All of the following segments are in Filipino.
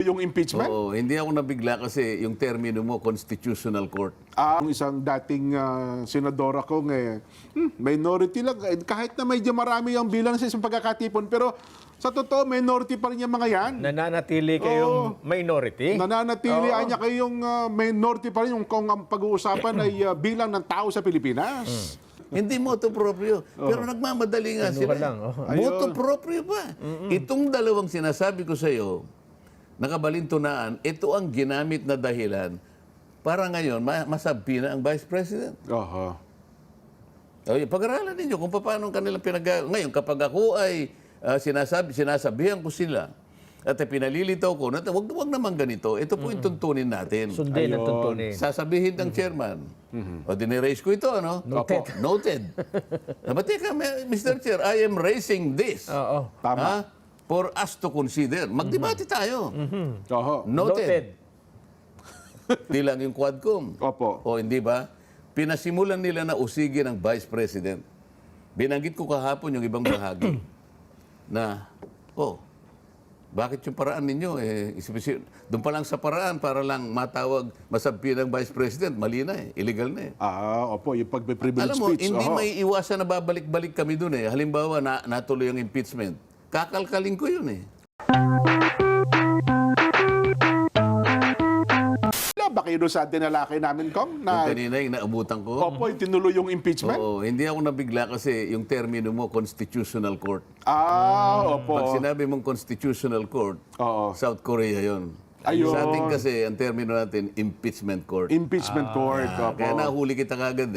Yung impeachment? Oo, hindi ako nabigla kasi yung termino mo, constitutional court. Ang isang dating senadora kong minority lang. Kahit na medyo marami ang bilang sa isang pagkakatipon. Pero sa totoo, minority pa rin yung mga yan. Nananatili kayong minority? Nananatili niya kayong minority pa rin yung kung ang pag-uusapan ay bilang ng tao sa Pilipinas. Hindi moto proprio. Pero nagmamadali nga sila. lang, Moto proprio pa. Itong dalawang sinasabi ko sa iyo, nakabalintunaan, ito ang ginamit na dahilan para ngayon masabi na ang Vice President. Oho. Pag-aralan ninyo kung paano kanilang ngayon, kapag ako ay sinasabihan ko sila at pinalilitaw ko, wag naman ganito, ito po yung tuntunin natin. Sundin ang tuntunin. Sasabihin ng chairman, o diniraise ko ito, ano? Noted. Noted. Teka, Mr. Chair, I am raising this. Oo. Tama. Ha? For us to consider. Magdebate tayo. Oho. Noted. Di lang yung Quadcom. Opo. O hindi ba? Pinasimulan nila na usigin ang Vice President. Binanggit ko kahapon yung ibang bahagi na, bakit yung paraan ninyo? Doon pa lang sa paraan para lang masabi ng Vice President, mali na illegal na Opo, yung pag-privilege Alam mo, speech. hindi Oho. may iwasan na babalik-balik kami doon Halimbawa, natuloy ang impeachment. Kakalkalin ko yun Ba kayo doon sa dinalakay namin, Kong? Yung kanina yung naabutan ko. Opo, yung tinuloy yung impeachment? Oo, hindi ako nabigla kasi yung termino mo, constitutional court. Opo. Pag sinabi mong constitutional court, Oo. South Korea yon. Ayun. Sa atin kasi, ang termino natin, impeachment court. Impeachment court. Opo. Kaya nahuli kita kagad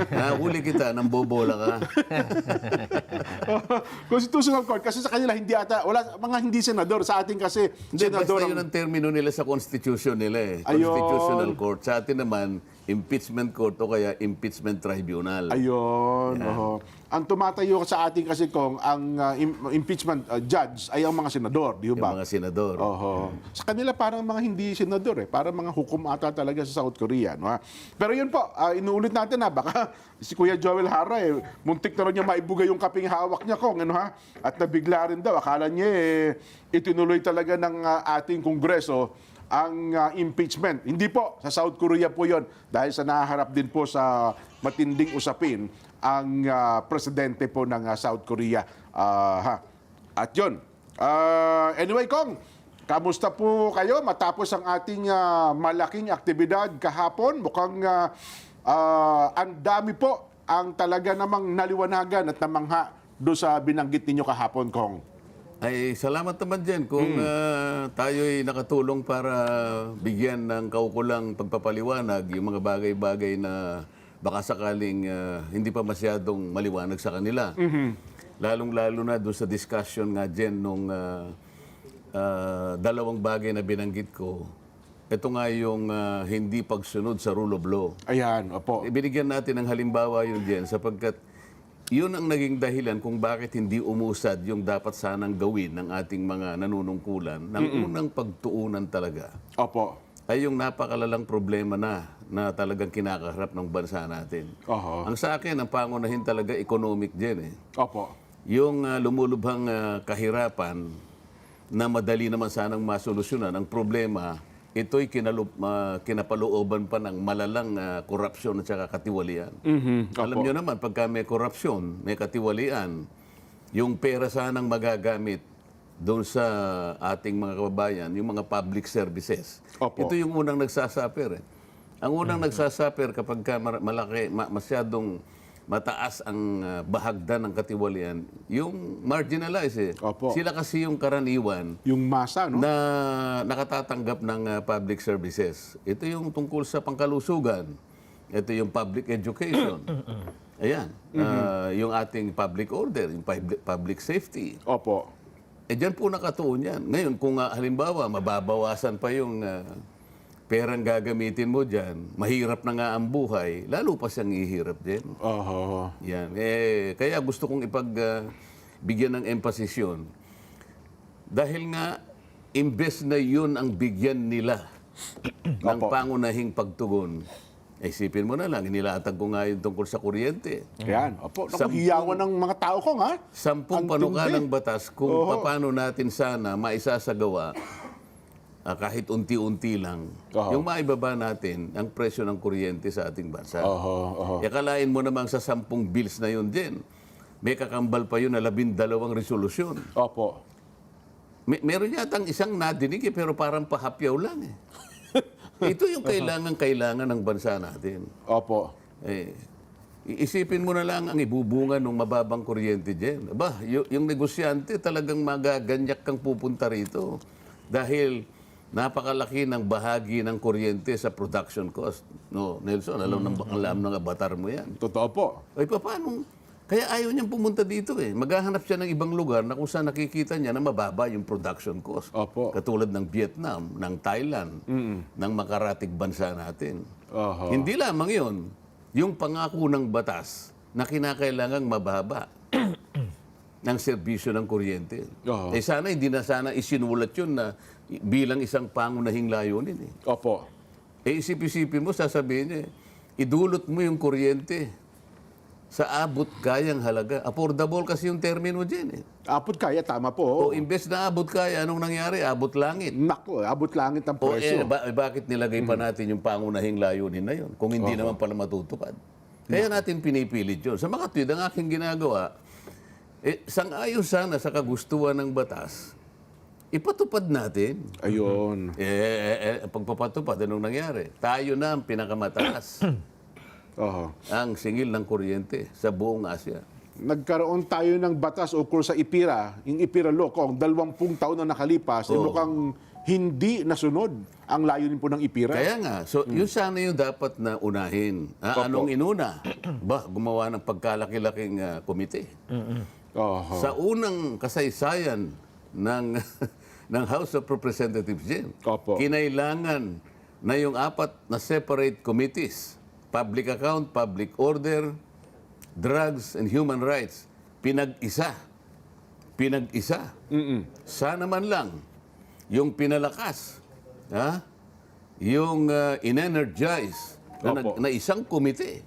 Nahuli kita, nang bobola ka. Constitutional court. Kasi sa kanila, hindi ata, wala, mga hindi senador. Sa atin kasi, Hindi, senador. basta yun ang termino nila sa constitution nila Ayun. Constitutional court. Sa atin naman, impeachment court o kaya impeachment tribunal. Ayun. Oho. Ang tumatayo sa atin kasi, Kong, ang impeachment judge ay ang mga senador. Di Yung ba? mga senador. Oho. Sa kanila parang mga hindi senador parang mga hukom ata talaga sa South Korea, no? Pero yun po, inuulit natin baka si Kuya Joel Hara muntik na rin niya maibuga yung kaping hawak niya, Kong, ano ha? At nabigla rin daw, akala niya itinuloy talaga ng ating Kongreso ang impeachment. Hindi po, sa South Korea po yon dahil sa nahaharap din po sa matinding usapin ang presidente po ng South Korea. At yun, anyway, Kong, kamusta po kayo matapos ang ating malaking aktibidad kahapon? Mukhang ang dami po ang talaga namang naliwanagan at namangha doon sa binanggit ninyo kahapon, Kong. Ay, salamat naman dyan kung tayo'y nakatulong para bigyan ng kaukulang pagpapaliwanag yung mga bagay-bagay na baka sakaling hindi pa masyadong maliwanag sa kanila. Lalong-lalo na doon sa discussion nga dyan nung dalawang bagay na binanggit ko. Ito nga yung hindi pagsunod sa rule of law. Ayan, opo. Binigyan natin ng halimbawa yun dyan sapagkat yun ang naging dahilan kung bakit hindi umusad yung dapat sanang gawin ng ating mga nanunungkulan ng unang pagtuunan talaga. Opo. Ay yung napakalalang problema na talagang kinakaharap ng bansa natin. Oho. Ang sa akin, ang pangunahin talaga economic dyan Opo. Yung lumulubhang kahirapan na madali naman sanang masolusyonan. Ang problema, ito'y kinapalooban pa ng malalang korupsyon at saka katiwalian. Alam nyo naman, pagka may korupsyon, may katiwalian, yung pera sanang magagamit doon sa ating mga kababayan, yung mga public services. Opo. Ito yung unang nagsasaper. Ang unang nagsasaper kapag masyadong mataas ang bahagdan ng katiwalian, yung marginalized Opo. Sila kasi yung karaniwan Yung masa, no? na nakatatanggap ng public services. Ito yung tungkol sa pangkalusugan. Ito yung public education. Ayan. Yung ating public order, yung public safety. Opo. Diyan po nakatuon yan. Ngayon, kung halimbawa, mababawasan pa yung perang gagamitin mo dyan, mahirap na nga ang buhay, lalo pa siyang ihirap din. Oho. Yan. Kaya gusto kong bigyan ng emphasis yun. Dahil nga, imbes na yun ang bigyan nila ng Opo. pangunahing pagtugon, isipin mo na lang, inilatag ko nga yung tungkol sa kuryente. Ayan. Opo. Naku, hiyawan ng mga tao, Kong, ha? 10 Ang panukalang tindi. batas kung paano natin sana maisasagawa kahit unti-unti lang, yung maibaba natin ang presyo ng kuryente sa ating bansa. Akalain mo namang sa 10 bills na yun din, may kakambal pa yun na 12 resolusyon. Opo. Meron yatang isang nadinig pero parang pahapyaw lang eh. Ito yung kailangan ng bansa natin. Opo. Iisipin mo na lang ang ibubunga ng mababang kuryente dyan. Aba, yung negosyante talagang magaganyak kang pupunta rito. Dahil napakalaki ng bahagi ng kuryente sa production cost. No, Nelson, alam ng avatar mo yan. Totoo po. Ay, paano? Kaya ayaw niyang pumunta dito eh. Maghahanap siya ng ibang lugar na kung saan nakikita niya na mababa yung production cost. Opo. Katulad ng Vietnam, ng Thailand, ng makaratig bansa natin. Hindi lamang yun, yung pangako ng batas na kinakailangang mababa ng serbisyo ng kuryente. Sana hindi na sana isinulat yun na bilang isang pangunahing layunin eh. Opo. Isip-isipin mo, sasabihin niya, idulot mo yung kuryente sa abot kayang halaga. Affordable kasi yung termino dyan eh. Abot kaya, tama po. O imbes na abot kaya, anong nangyari? Abot langit. Nako, abot langit ang presyo. Bakit nilagay pa natin yung pangunahing layunin na yun kung hindi naman pala matutupad? Kaya natin pinipilit yun. Sa makatwid, ang aking ginagawa, sang-ayon sana sa kagustuhan ng batas, ipatupad natin. Ayun. Pagpapatupad, anong nangyari? Tayo na ang pinakamataas ang singil ng kuryente sa buong Asia. Nagkaroon tayo ng batas ukol sa IPIRA, yung IPIRA law, kung 20 taon na nakalipas, mukhang hindi nasunod ang layunin po ng IPIRA. Kaya nga, so yun sana yung dapat na unahin. Anong inuna? Gumawa ng pagkalaki-laking komite. Sa unang kasaysayan ng ng House of Representatives din, kinailangan na yung 4 na separate committees, Public Account, Public Order, Drugs and Human Rights, pinag-isa. Sana man lang yung pinalakas, yung in-energize na isang komite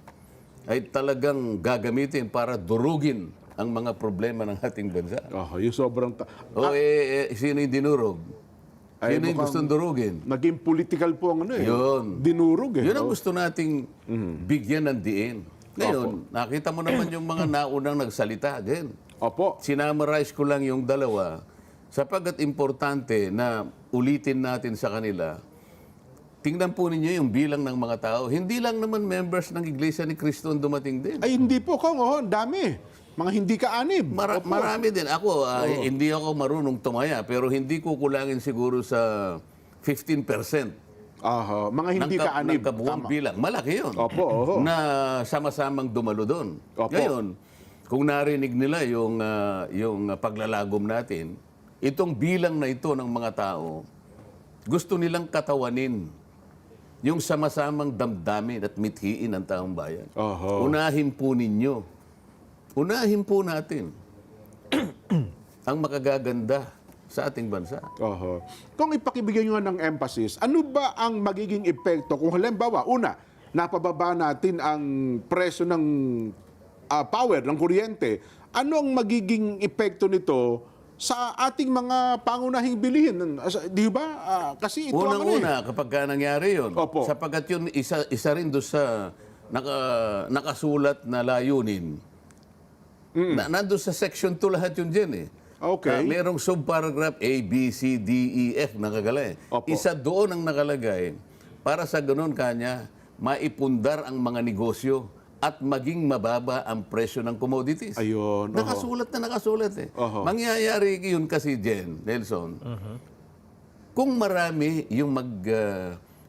ay talagang gagamitin para durugin ang mga problema ng ating bansa. Yung sobrang... Sino yung dinurog? Sino yung gustong durugin? Naging political po ang Yun. dinurog Yun ang gusto nating bigyan ng diin. Ngayon, nakita mo naman yung mga naunang nagsalita din. Opo. Sinamarize ko lang yung dalawa sapagkat importante na ulitin natin sa kanila. Tingnan po ninyo yung bilang ng mga tao. Hindi lang naman members ng Iglesia ni Cristo ang dumating din. Ay, hindi po, Kong. Dami. Mga hindi ka-anib. Marami din. Ako, hindi ako marunong tumaya, pero hindi ko kulangin siguro sa 15%. Mga hindi ka-anib. Ng kabuang bilang. Malaki yun. Opo. Na sama-samang dumalo doon. Ngayon, kung narinig nila yung paglalagom natin, itong bilang na ito ng mga tao, gusto nilang katawanin yung sama-samang damdamin at mithiin ng taong bayan. Unahin po ninyo. Unahin po natin ang makagaganda sa ating bansa. Kung ipakibigyan nyo ng emphasis, ano ba ang magiging epekto kung halimbawa, una, napababa natin ang presyo ng power, ng kuryente, ano ang magiging epekto nito sa ating mga pangunahing bilihin? Di ba? Kasi ito Unang-una, kapag ka nangyari yun, sapagkat yun isa rin doon sa nakasulat na layunin, nandun sa section 2 lahat yun dyan eh. Merong subparagraph A, B, C, D, E, F nakagalay. Isa doon ang nakalagay para sa ganun kanya maipundar ang mga negosyo at maging mababa ang presyo ng commodities. Ayun. Nakasulat eh. Mangyayari yun kasi, Jen, Nelson, kung marami yung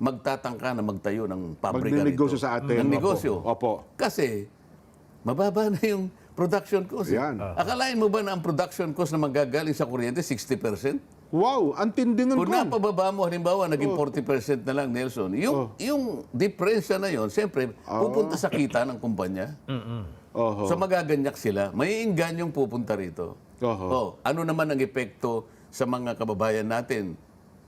magtatangka na magtayo ng pabrika nito. Magnegosyo sa atin. Ng negosyo. Kasi mababa na yung production cost. Akalain mo ba na ang production cost na magagaling sa kuryente 60%? Wow, ang tindi nun. Kung napababa mo, halimbawa, naging 40% na lang, Nelson, yung diferensya na yon, siyempre, pupunta sa kita ng kumpanya. So magaganyak sila. May yung pupunta rito. Ano naman ang epekto sa mga kababayan natin?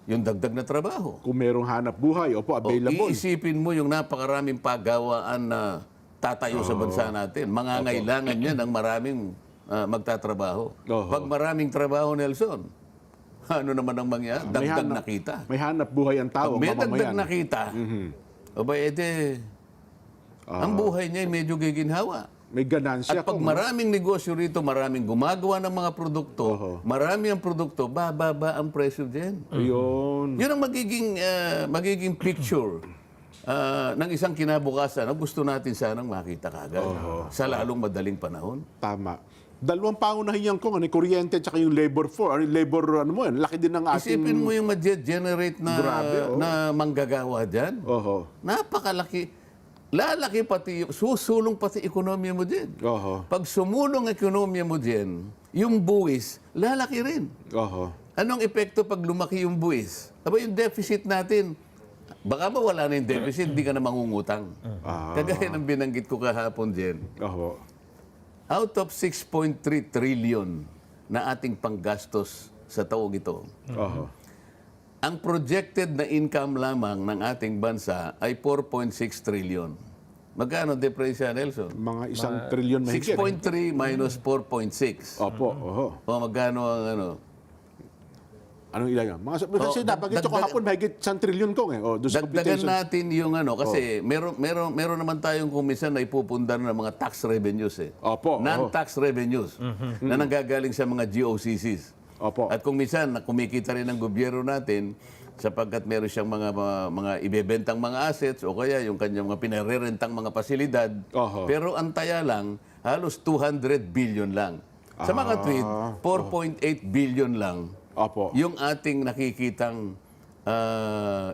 Yung dagdag na trabaho. Kung merong hanap buhay, available. Iisipin mo yung napakaraming paggawaan na tatayo sa bansa natin. Mangangailangan niya ng maraming magtatrabaho. Pag maraming trabaho, Nelson, ano naman ang mangyayari? Dagdag na kita. May hanap buhay ang tao, Pag may dagdag mamamayan. na kita, aba, ang buhay niya ay medyo giginhawa. May ganansya At pag kung maraming negosyo rito, maraming gumagawa ng mga produkto, marami ang produkto, bababa ang presyo din. Ayun. Yun ang magiging picture ng isang kinabukasan na gusto natin sanang makita kagad sa lalong madaling panahon. Tama. Dalawang pangunahin yan kung ano, kuryente at yung labor ano mo yan, laki din ng ating... Isipin mo yung ma-generate na, Grabe, na manggagawa dyan. Oho. Napakalaki. Lalaki pati, susulong pati ekonomiya mo din. Oho. Pag sumulong ang ekonomiya mo din, yung buwis, lalaki rin. Oho. Anong epekto pag lumaki yung buwis? Aba, yung deficit natin, baka mawala na yung deficit, di ka na mangungutang. Kagaya ng binanggit ko kahapon din, Oho. out of 6.3 trillion na ating panggastos sa taong ito, Oho. ang projected na income lamang ng ating bansa ay 4.6 trillion. Magkano diferensya, Nelson? Mga 1 trilyon mahigit. 6.3 minus 4.6. Opo. Oho. O magkano ang ano? Anong ilan yan? Kasi dapat ito kahapon mahigit 1 trilyon kong eh. Doon sa Dagdagan computation. natin yung ano kasi meron naman tayong kumisan na ipupundar ng mga tax revenues eh. Opo. Non-tax revenues na nanggagaling sa mga GOCCs. Opo. At kung minsan kumikita rin ng gobyerno natin sapagkat meron siyang mga ibebentang mga assets o kaya yung kanyang mga pinarerentang mga pasilidad. Oho. Pero ang taya lang halos 200 billion lang. Sa mga tweet, 4.8 billion lang Opo. yung ating nakikitang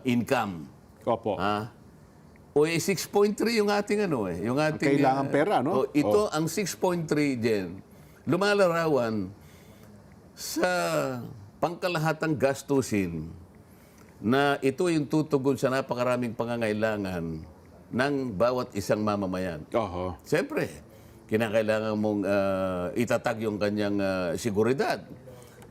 income. Opo. O 6.3 yung ating ano eh, yung ating kailangang pera, no? Ito ang 6.3 din. Lumalarawan sa pangkalahatang gastusin na ito yung tutugon sa napakaraming pangangailangan ng bawat isang mamamayan. Oho. Siyempre, kinakailangan mong itatag yung kanyang seguridad.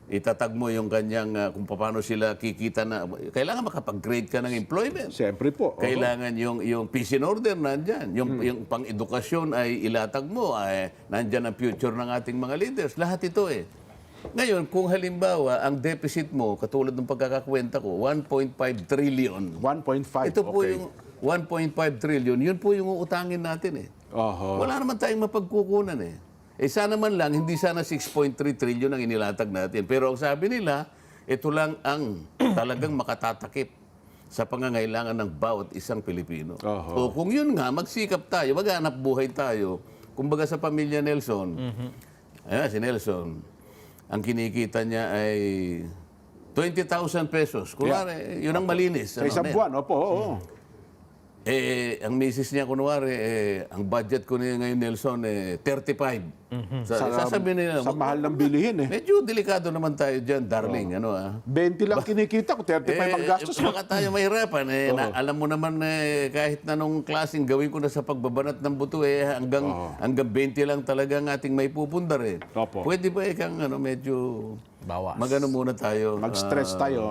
Itatag mo yung kanyang kung paano sila kikita na kailangan makapag-grade ka ng employment. Siyempre po. Oho. Kailangan yung peace and order nandyan. Yung pang-edukasyon ay ilatag mo. Ay, nandyan ang future ng ating mga leaders. Lahat ito eh. Ngayon, kung halimbawa, ang deficit mo, katulad ng pagkakakwenta ko, 1.5 trillion. 1.5. Ito po okay. yung 1.5 trillion, yun po yung uutangin natin eh. Oho. Wala naman tayong mapagkukunan eh. Sana man lang, hindi sana 6.3 trillion ang inilatag natin. Pero ang sabi nila, ito lang ang talagang makatatakip sa pangangailangan ng bawat isang Pilipino. O kung yun nga, magsikap tayo, maghanap buhay tayo. Kumbaga sa pamilya Nelson, ayan, si Nelson, ang kinikita niya ay 20,000 pesos. Kunwari, yun ang malinis. Sa isang buwan, opo. Oo. Ang misis niya, kunwari, ang budget ko niya ngayon, Nelson, 35. Sasabihin nila, Sa mahal ng bilihin eh. medyo delikado naman tayo dyan, darling. 20 lang kinikita ko, 35 ang gastos. Baka tayo mahirapan. Alam mo naman, kahit na nung klaseng gawin ko na sa pagbabanat ng buto, hanggang 20 lang talaga ang ating may pupundar. Opo. Pwede ba ikang medyo Bawas. magano muna tayo? Mag-stress tayo.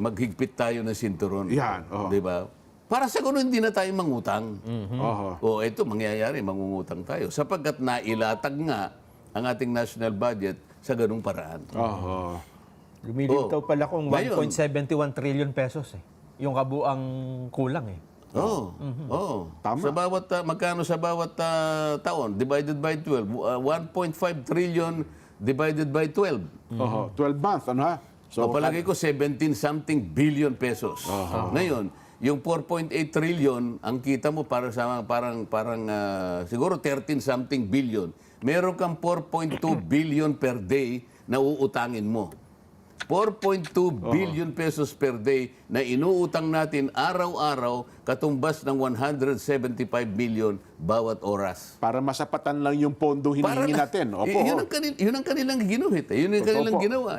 Maghigpit tayo ng sinturon. Yan, Di ba? Para sa ganun, hindi na tayo mangutang. Oho. Ito, mangyayari, mangungutang tayo. Sapagkat nailatag nga ang ating national budget sa ganung paraan. Oho. Lumilitaw pala kung Ngayon. 1.71 trillion pesos eh. Yung kabuang kulang eh. Tama. Sa bawat, magkano sa bawat taon, divided by 12, 1.5 trillion divided by 12. Oho. 12 months, ano ha? So, palagay ko 17-something billion pesos. Ngayon, yung 4.8 trillion, ang kita mo parang siguro 13-something billion. Meron kang 4.2 billion per day na uutangin mo. 4.2 billion pesos per day na inuutang natin araw-araw katumbas ng 175 million bawat oras. Para masapatan lang yung pondo hinihingi natin. Opo. Yun ang kanilang ginuhit. Yun ang kanilang Opo. ginawa.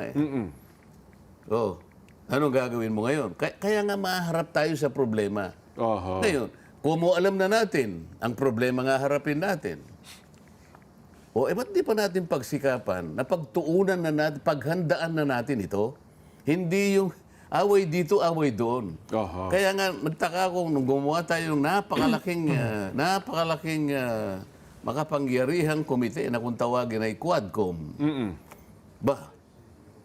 Anong gagawin mo ngayon? Kaya nga maharap tayo sa problema. Oho. Ngayon, kung mo alam na natin, ang problema nga harapin natin. Ba't di pa natin pagsikapan na pagtuunan na natin, paghandaan na natin ito? Hindi yung away dito, away doon. Oho. Kaya nga, nagtaka ako nung gumawa tayo ng napakalaking makapangyarihang komite na kung tawagin ay Quadcom.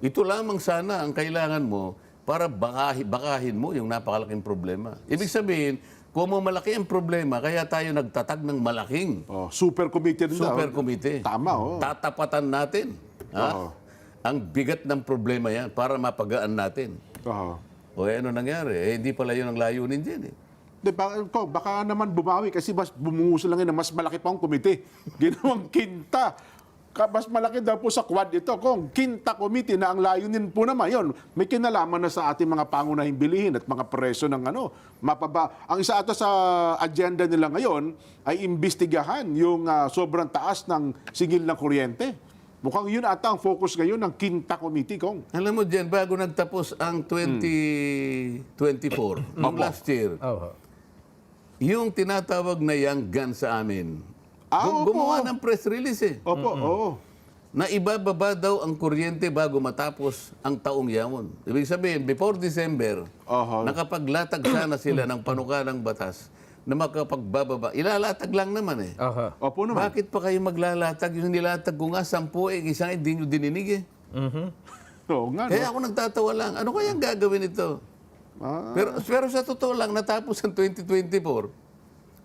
Ito lamang sana ang kailangan mo para bakahin mo yung napakalaking problema. Ibig sabihin, kung malaki ang problema, kaya tayo nagtatag ng malaking Super committee rin daw. super committee. Tama, Tatapatan natin. Oo. Ang bigat ng problema yan para mapagaan natin. Oo. O ano nangyari? Hindi pala yun ang layunin din. Baka naman bumawi kasi bumuhuso lang yun na mas malaki pang komite. Ginawang kinta. Mas malaki daw po sa quad ito. Kung kinta committee na ang layunin po naman, yun, may kinalaman na sa ating mga pangunahing bilihin at mga presyo ng mapaba. Ang isa ata sa agenda nila ngayon ay imbestigahan yung sobrang taas ng singil ng kuryente. Mukhang yun ata ang focus ngayon ng kinta committee, Kong. Alam mo dyan, bago nagtapos ang 2024, noong last year, yung tinatawag na young gun sa amin, gumawa ng press release Opo, oo. na ibababa daw ang kuryente bago matapos ang taong yamon. Ibig sabihin, before December, nakapaglatag sana sila ng panukalang batas na makapagbababa. Ilalatag lang naman Opo naman. Bakit pa kayo maglalatag? Yung nilatag ko nga, 10 isang hindi nyo dininig Oo nga, Kaya no? ako nagtatawa lang, ano kayang gagawin ito? Pero sa totoo lang, natapos ang 2024,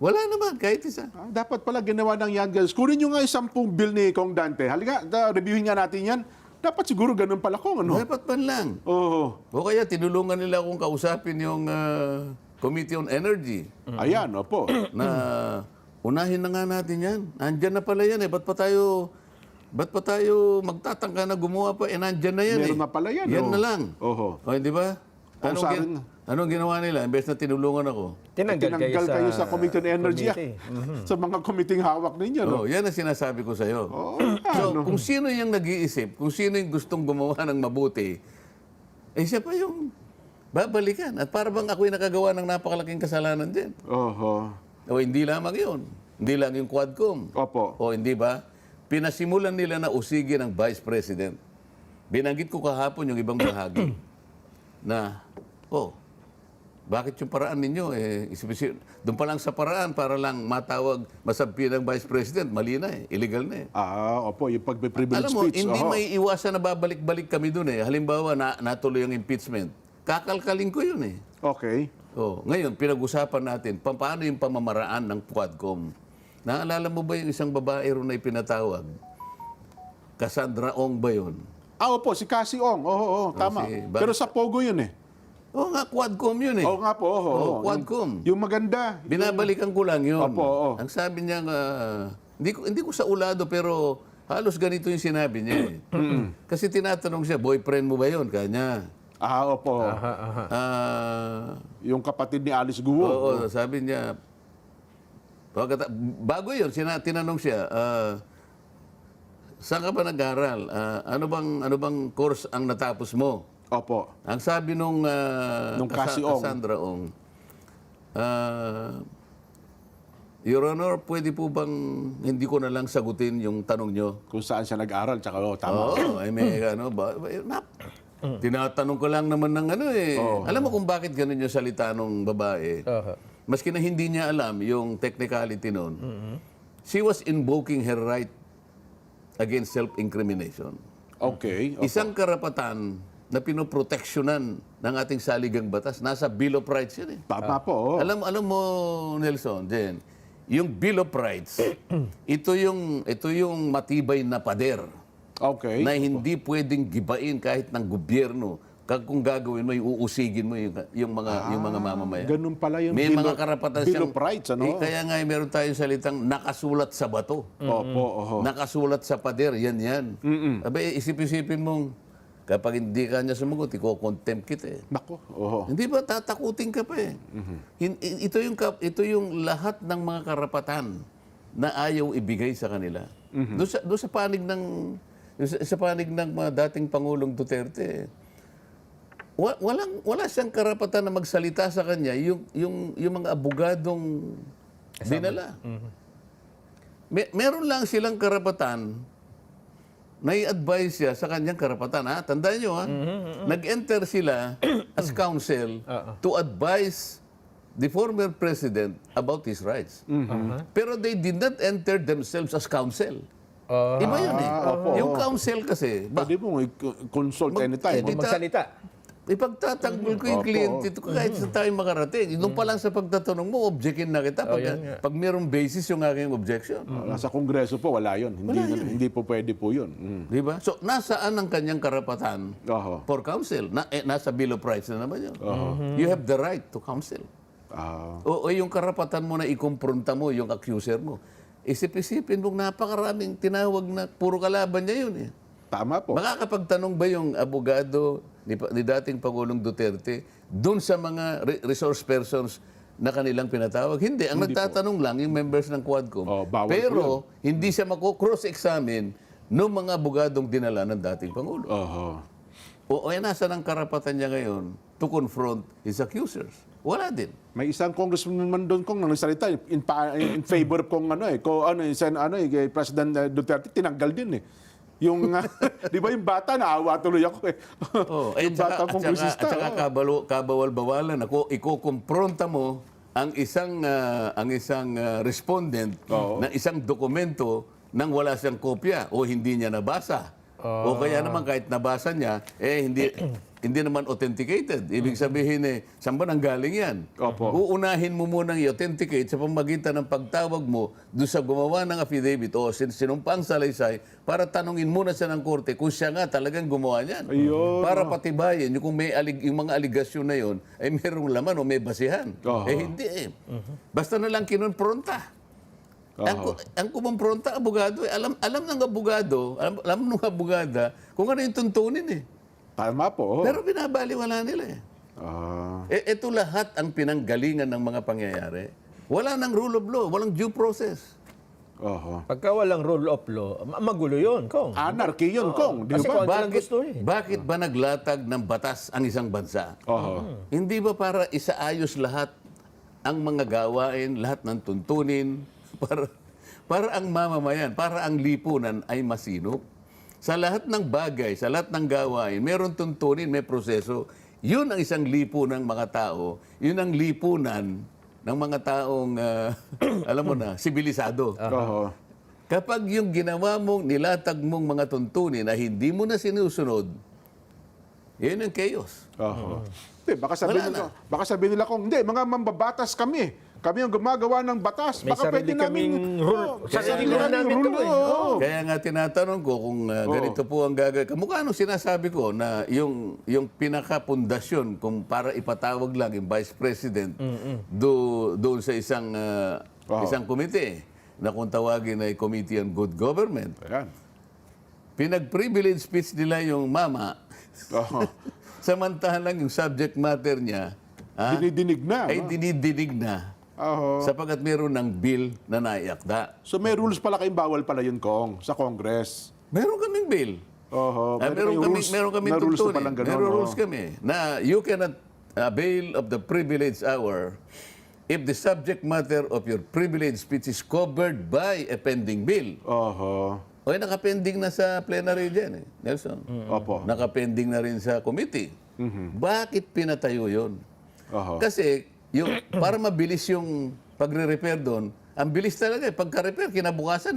wala naman, kahit isa. Dapat pala ginawa ng Young Girls. Kunin nyo nga yung 10 bill ni Kong Dante. Halika, reviewin nga natin yan. Dapat siguro ganun pala, Kong, ano? Dapat man lang. Oo. O kaya tinulungan nila akong kausapin yung Committee on Energy Ayan, opo. na unahin na nga natin yan. Nandyan na pala yan Ba't pa tayo magtatangka na gumawa pa? Nandyan na yan Meron na pala yan, Yan oh. na lang. Oho. O, di ba? Anong ginawa nila? Imbes na tinulungan ako. Tinanggal kayo sa Committee on Energy. committee. Sa mga committee hawak ninyo, no? Oh, yan ang sinasabi ko sa'yo. So, kung sino yung nag-iisip, kung sino yung gustong gumawa ng mabuti, siya pa yung babalikan. At para bang ako'y nakagawa ng napakalaking kasalanan din. Oho. O hindi lamang yun. Hindi lang yung Quadcom. Opo. O hindi ba? Pinasimulan nila na usigin ang Vice President. Binanggit ko kahapon yung ibang bahagi na, bakit yung paraan ninyo? Doon pa lang sa paraan para lang matawag, masabi ng Vice President, mali na illegal na Opo, yung pagbe-privilege Alam mo, speech. hindi may iwasan na babalik-balik kami doon Halimbawa, natuloy yung impeachment. Kakalkalin ko yun Okay. Ngayon, pinag-usapan natin, paano yung pamamaraan ng Quadcom. Naalala mo ba yung isang babae ron na ipinatawag? Cassandra Ong ba yun? Opo, si Cassie Ong. Oo, tama. Pero sa Pogo yun Oo nga, Quadcom yun Oo nga po, Quadcom. Yung maganda. Binabalikan ko lang yun. Opo, oo. Ang sabi niya, hindi ko sa ulado, pero halos ganito yung sinabi niya Kasi tinatanong siya, boyfriend mo ba yun? Kanya. Opo. Yung kapatid ni Alice Guo. Oo, sabi niya, bago yun, tinanong siya, saan ka ba nag-aral? Ano bang course ang natapos mo? Opo. Ang sabi nung Cassie Ong. Cassandra Ong, Your Honor, pwede po bang hindi ko na lang sagutin yung tanong nyo? Kung saan siya nag-aral, tsaka tama. Oo, may tinatanong ko lang naman ng Alam mo kung bakit ganun yung salita nung babae? Maski na hindi niya alam yung technicality noon, she was invoking her right against self-incrimination. Okay. Isang karapatan na pinoproteksyonan ng ating saligang batas, nasa Bill of Rights yun Tama po. Alam mo, Nelson, Jen, yung Bill of Rights, ito yung matibay na pader Okay. na hindi pwedeng gibain kahit ng gobyerno. Kung gagawin mo, uusigin mo yung mga mamamayan. Ganun pala yung May mga karapatan Bill of Rights, ano? Kaya nga meron tayong salitang nakasulat sa bato. Opo, Nakasulat sa pader, yan. Abay, isip-isipin mong, kapag hindi ka niya sumagot, iko-contempt kita Nako. Hindi ba tatakutin ka pa Ito yung lahat ng mga karapatan na ayaw ibigay sa kanila. Doon sa panig ng mga dating Pangulong Duterte, wala siyang karapatan na magsalita sa kanya yung mga abogadong dinala. Meron lang silang karapatan na i-advise siya sa kanyang karapatan. Tandaan nyo, nag-enter sila as counsel to advise the former president about his rights. Pero they did not enter themselves as counsel. Iba yun eh. opo. Yung counsel kasi, Pwede mo consult anytime. eh, Magsalita. ipagtatanggol ko yung Opo. kliyente ko kahit sa tayo makarating. Doon pa lang sa pagtatanong mo, objectin na kita pag mayroong basis yung aking objection. Nasa Kongreso po, wala yun. Hindi po pwede po yun. Di ba? So, nasaan ang kanyang karapatan Oho. for counsel? Nasa Bill of Rights na naman yun. You have the right to counsel. Ah, O yung karapatan mo na ikumpronta mo yung accuser mo. Isip-isipin mong napakaraming tinawag na puro kalaban niya yun eh. tama po. Makakapagtanong ba yung abogado ni dating Pangulong Duterte dun sa mga resource persons na kanilang pinatawag? Hindi. Ang nagtatanong lang yung members ng Quadcom. Oh, bawal po Pero hindi siya cross-examine ng mga abogadong dinala ng dating Pangulo. Oho. O nasa ng karapatan niya ngayon to confront his accusers? Wala din. May isang congressman man doon kung nagsalita in favor kung kay President Duterte tinanggal din eh. Yung di ba yung bata naawa tuloy ako eh. Yung bata kongresista. At saka kabawal-bawalan ako ikukumpronta mo ang isang respondent na isang dokumento nang wala siyang kopya o hindi niya nabasa. O kaya naman kahit nabasa niya hindi naman authenticated. Ibig sabihin saan ba nanggaling yan? Opo. Uunahin mo munang i-authenticate sa pamagitan ng pagtawag mo doon sa gumawa ng affidavit o sinumpang salaysay para tanungin muna siya ng korte kung siya nga talagang gumawa niyan. Ayun. Para patibayin yung kung yung mga aligasyon na yon ay merong laman o may basihan. Oho. Hindi eh. Basta na lang kinonpronta. Ang kumumpronta abogado, alam ng abogado, alam ng abogada kung ano yung tuntunin eh. Tama po. Pero binabaliwala nila eh. Ito lahat ang pinanggalingan ng mga pangyayari. Wala nang rule of law, walang due process. Oho. Pagka walang rule of law, magulo yun, Kong. Anarchy yun, Kong. Di Kasi ba? kung ang gusto eh. Bakit ba naglatag ng batas ang isang bansa? Oho. Hindi ba para isaayos lahat ang mga gawain, lahat ng tuntunin, para ang mamamayan, para ang lipunan ay masinop? Sa lahat ng bagay, sa lahat ng gawain, meron tuntunin, may proseso. Yun ang isang lipunan ng mga tao. Yun ang lipunan ng mga taong, alam mo na, sibilisado. Oho. Kapag yung ginawa mong, nilatag mong mga tuntunin na hindi mo na sinusunod, yun ang chaos. Oho. Hindi, Wala baka sabihin nila kung, hindi, mga mambabatas kami. Kami ang gumagawa ng batas. May Baka pwede sarili naming kaming rule. sarili Kaya naming namin rule. to eh. Oo. Kaya nga tinatanong ko kung ganito po ang gagawin. Kamukha nung sinasabi ko na yung pinakapundasyon kung para ipatawag lang yung Vice President doon sa isang komite na kung tawagin ay Committee on Good Government. Ayan. Pinag-privilege speech nila yung mama, Oho. samantalang yung subject matter niya Dinidinig na. ay dinidinig na Oho. sapagkat meron ng bill na naiakda. So may rules pala kayong bawal pala yun, Kong, sa Congress. Meron kaming bill. Oho. Meron kami na rules na tuntunin. palang ganun. Meron oh. rules kami na you cannot avail of the privilege hour if the subject matter of your privilege speech is covered by a pending bill. Oho. O nakapending na sa plenary dyan Nelson. Opo. Nakapending na rin sa committee. Bakit pinatayo yun? Oho. Kasi para mabilis yung pagre-repair doon, ang bilis talaga Pagka-repair, kinabukasan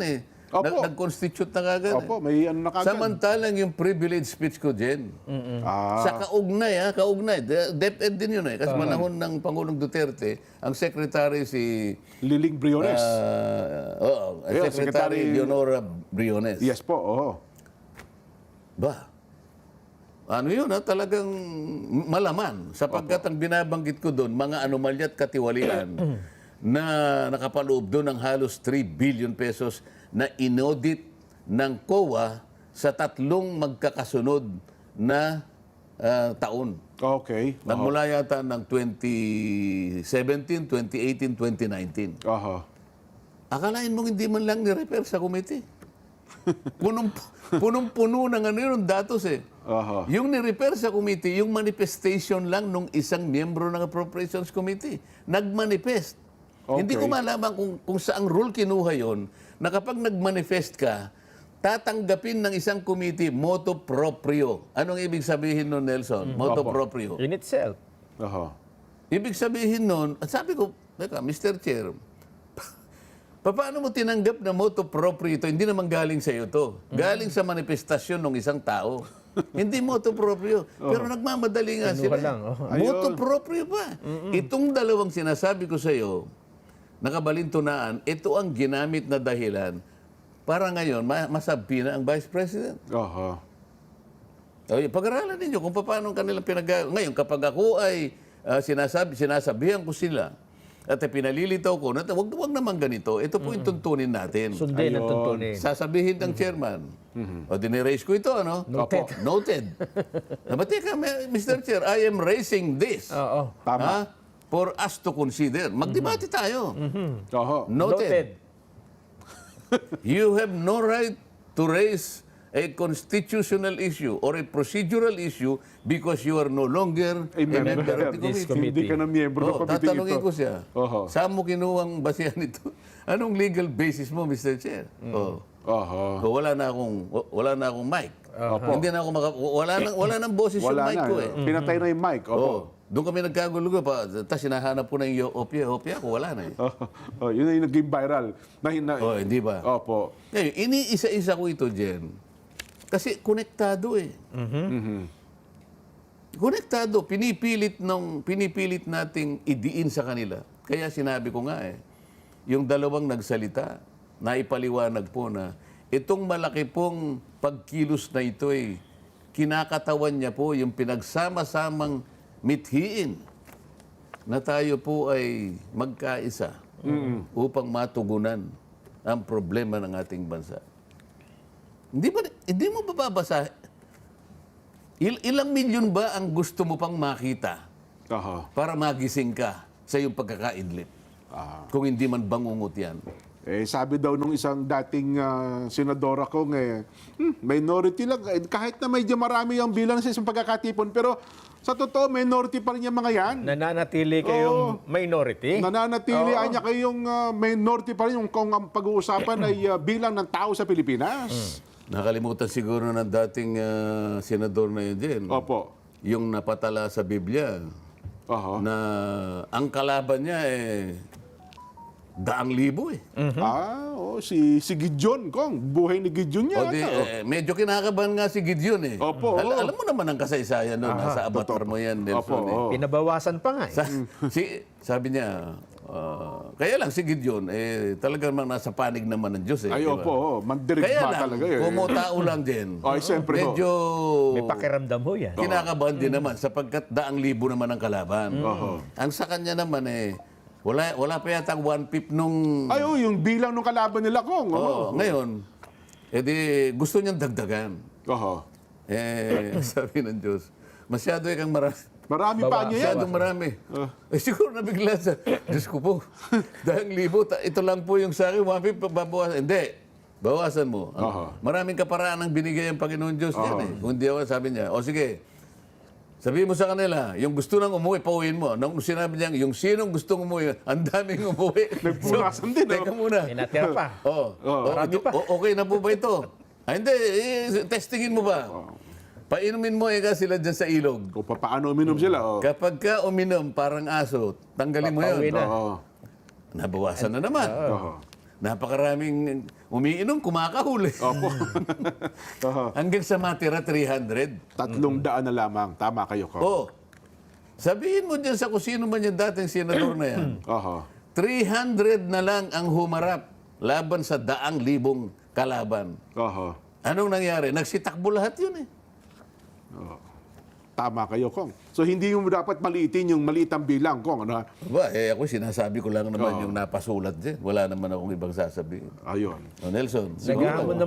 Opo. Nag-constitute na kagad. Opo, may ano na kagad. Samantalang yung privilege speech ko, Jen, sa kaugnay, DepEd din yun Kasi manahon ng Pangulong Duterte, ang secretary si Liling Briones. Yeah, Secretary Secretary- Leonora Briones. Yes po, oho. Ba? Ano yun talagang malaman. Sapagkat ang binabanggit ko doon, mga anomalya at katiwalian na nakapaloob doon ng halos 3 billion pesos na inaudit ng COA sa 3 magkakasunod na taon. Okay. Nagmula yata ng 2017, 2018, 2019. Oho. Akalain mo hindi man lang ni-repair sa committee. Punong-puno ng yung datos Oho. Yung ni-repair sa committee, yung manifestation lang nung isang miyembro ng Appropriations Committee. Nag-manifest. Okay. Hindi ko malaman kung saang rule kinuha yon na kapag nag-manifest ka, tatanggapin ng isang committee motu proprio. Anong ibig sabihin nun, Nelson? Motu Opo. proprio. In itself. Oho. Ibig sabihin nun, at sabi ko, teka, Mr. Chair, Paano mo tinanggap na motu proprio ito? Hindi naman galing sa iyo to. Galing sa manifestasyon ng isang tao. Hindi motu proprio. Pero nagmamadali nga sila. lang, Motu proprio pa. Itong dalawang sinasabi ko sa iyo, nakabalintunaan, ito ang ginamit na dahilan para ngayon masabi na ang Vice President. Oho. Okay, pag-aralan ninyo kung paano kanilang Ngayon, kapag ako ay sinasabihan ko sila at pinalilitaw ko na wag naman ganito, ito po yung tuntunin natin. Sundin ang tuntunin. Sasabihin ng chairman, o diniraise ko ito, ano? Noted. Opo, noted. Teka, Mr. Chair, I am raising this. Oo. Tama. Ha? For us to consider. Magdebate tayo. Oho. Noted. You have no right to raise a constitutional issue or a procedural issue because you are no longer A member of the this committee. Hindi ka na miyembro ng committee Tatanungin ito. ko siya, Oho. saan mo kinuwang basihan ito? Anong legal basis mo, Mr. Chair? Oh. Oho. So, wala na akong mic. Hindi na ako wala nang boses yung Wala mic na. ko eh. Pinatay na yung mic. Oho. Oh. Doon kami nagkagulo pa. Tapos hinahanap ko na yung opya ko, wala na eh. Oh, yun na yung naging viral. Oh, hindi ba? Opo. Ngayon, iniisa-isa ko ito, Jen. Kasi konektado eh. Konektado, pinipilit nating idiin sa kanila. Kaya sinabi ko nga eh, yung dalawang nagsalita, naipaliwanag po na itong malaki pong pagkilos na ito eh, kinakatawan niya po yung pinagsama-samang mithiin na tayo po ay magkaisa upang matugunan ang problema ng ating bansa. Hindi mo bababasa. Ilang milyon ba ang gusto mo pang makita Oho. para magising ka sa iyong pagkakaidlip? Kung hindi man bangungot yan. Sabi daw nung isang dating senadora ko, minority lang. Kahit na medyo marami ang bilang sa isang pagkakatipon, pero sa totoo, minority pa rin yung mga yan. Nananatili kayong minority. Nananatili niya kayong minority pa rin yung kung ang pag-uusapan ay bilang ng tao sa Pilipinas. Nakalimutan siguro ng dating senador na yun din. Opo. Yung napatala sa Biblia Oho. na ang kalaban niya 100,000 eh. Si Gideon, Kong. Buhay ni Gideon niya. Medyo kinakabahan nga si Gideon eh. Opo, Alam mo naman ang kasaysayan nun. Nasa avatar mo yan, Nelson. Opo, eh. oo. Pinabawasan pa nga eh. Sabi niya, kaya lang si Gideon, talagang nasa panig naman ng Diyos eh. Ay, di ba? opo. Mandirigma Kaya lang, talaga eh. kumutao lang din. Ay, siyempre ho. Medyo May pakiramdam ho yan. kinakabahan din naman sapagkat 100,000 naman ang kalaban. Ang sa kanya naman wala pa yata 1/5 nung... Ay, yung bilang ng kalaban nila, Kong. Ngayon, gusto niyang dagdagan. Oho. Sabi ng Diyos, masyado kang marami. Marami pa niya yan. Masyadong marami. Siguro nabigla sa, Diyos ko po, 100,000, ito lang po yung sa akin, 1/5 babawasan. Hindi, bawasan mo. Maraming kaparaan ang binigay ang Panginoon Diyos yan eh. Kung di ako, sabi niya, o sige, sabihin mo sa kanila, yung gusto nang umuwi, pauwiin mo. Nung sinabi niya, yung sinong gustong umuwi, ang daming umuwi. Nagpunasan din, Teka muna. May natira pa. Marami pa. Okay na po ba ito? Hindi, testingin mo ba? Painumin mo sila dyan sa ilog. Kung paano uminom sila. Kapag ka uminom, parang aso, tanggalin mo Papauwi yun. na. Nabawasan na naman. Oho. Napakaraming umiinom, kumakahuli. Opo. Hanggang sa matira 300. 300 na lamang. Tama kayo, Kong. Oh, sabihin mo dyan sa kung sino man yung dating senador na yan, Oho. 300 na lang ang humarap laban sa 100,000 kalaban. Oho. Anong nangyari? Nagsitakbo lahat yun eh. Tama kayo, Kong. So, hindi yung dapat maliitin yung maliitang bilang, Kong. Ano? Ba, ako sinasabi ko lang naman yung napasulat din. Wala naman akong ibang sasabihin. Ayun. O Nelson, Naghahamon